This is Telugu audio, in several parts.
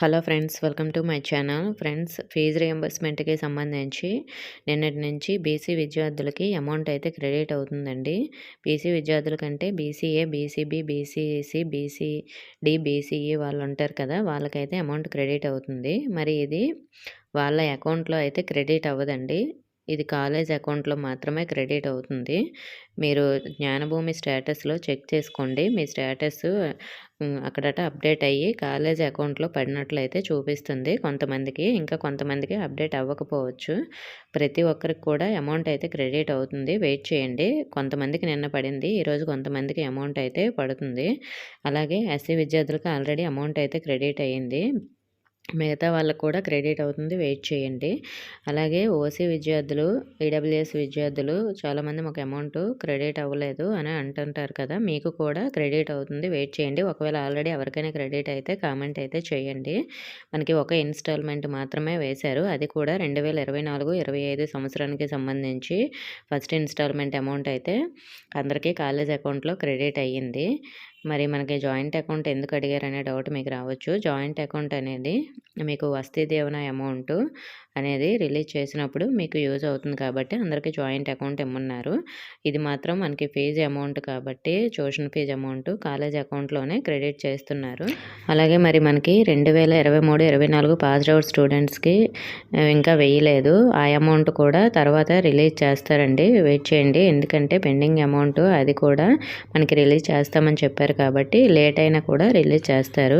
Hello friends, welcome to my channel. Friends, fee రియంబర్స్మెంట్కి సంబంధించి నిన్నటి నుంచి బీసీ విద్యార్థులకి అమౌంట్ అయితే క్రెడిట్ అవుతుందండి. బీసీ విద్యార్థుల కంటే BCA, BCB, BCC, BCD, BCE వాళ్ళు ఉంటారు కదా, వాళ్ళకైతే అమౌంట్ క్రెడిట్ అవుతుంది. మరి ఇది వాళ్ళ అకౌంట్లో అయితే క్రెడిట్ అవ్వదండి. ఇది కాలేజ్ అకౌంట్లో మాత్రమే క్రెడిట్ అవుతుంది. మీరు జ్ఞానభూమి స్టేటస్లో చెక్ చేసుకోండి. మీ స్టేటస్ అక్కడట అప్డేట్ అయ్యి కాలేజ్ అకౌంట్లో పడినట్లయితే చూపిస్తుంది కొంతమందికి. ఇంకా కొంతమందికి అప్డేట్ అవ్వకపోవచ్చు. ప్రతి ఒక్కరికి కూడా అమౌంట్ అయితే క్రెడిట్ అవుతుంది. వెయిట్ చేయండి. కొంతమందికి నిన్న పడింది, ఈరోజు కొంతమందికి అమౌంట్ అయితే పడుతుంది. అలాగే ఎస్సీ విద్యార్థులకు ఆల్రెడీ అమౌంట్ అయితే క్రెడిట్ అయ్యింది. మిగతా వాళ్ళకు కూడా క్రెడిట్ అవుతుంది. వెయిట్ చేయండి. అలాగే ఓసీ విద్యార్థులు, ఈడబ్ల్యూఎస్ విద్యార్థులు చాలామంది మాకు అమౌంట్ క్రెడిట్ అవ్వలేదు అని అంటుంటారు కదా, మీకు కూడా క్రెడిట్ అవుతుంది. వెయిట్ చేయండి. ఒకవేళ ఆల్రెడీ ఎవరికైనా క్రెడిట్ అయితే కామెంట్ అయితే చేయండి. మనకి ఒక ఇన్స్టాల్మెంట్ మాత్రమే వేశారు. అది కూడా 2024-25 సంవత్సరానికి సంబంధించి ఫస్ట్ ఇన్స్టాల్మెంట్ అమౌంట్ అయితే అందరికీ కాలేజ్ అకౌంట్లో క్రెడిట్ అయ్యింది. మరి మనకి జాయింట్ అకౌంట్ ఎందుకు అడిగారనే డౌట్ మీకు రావచ్చు. జాయింట్ అకౌంట్ అనేది మీకు వస్తీ దీవెన అమౌంట్ అనేది రిలీజ్ చేసినప్పుడు మీకు యూజ్ అవుతుంది కాబట్టి అందరికీ జాయింట్ అకౌంట్ ఇమ్మన్నారు. ఇది మాత్రం మనకి ఫీజు అమౌంట్ కాబట్టి ట్యూషన్ ఫీజు అమౌంట్ కాలేజ్ అకౌంట్లోనే క్రెడిట్ చేస్తున్నారు. అలాగే మరి మనకి 2023-24 పాస్డ్ అవుట్ స్టూడెంట్స్కి ఇంకా వేయలేదు. ఆ అమౌంట్ కూడా తర్వాత రిలీజ్ చేస్తారండి. వెయిట్ చేయండి. ఎందుకంటే పెండింగ్ అమౌంట్ అది కూడా మనకి రిలీజ్ చేస్తామని చెప్పారు కాబట్టి లేట్ అయినా కూడా రిలీజ్ చేస్తారు.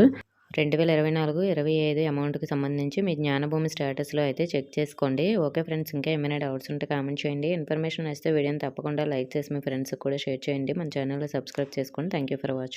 2024-25 అమౌంట్కి సంబంధించి మీ జ్ఞానభూమి స్టేటస్లో అయితే చెక్ చేసుకోండి. ఓకే ఫ్రెండ్స్, ఇంకా ఏమైనా డౌట్స్ ఉంటే కామెంట్ చేయండి. ఇన్ఫర్మేషన్ వస్తే వీడియోని తప్పకుండా లైక్ చేసి మీ ఫ్రెండ్స్కి కూడా షేర్ చేయండి. మన ఛానల్లో సబ్స్క్రైబ్ చేసుకోండి. Thank you for watching.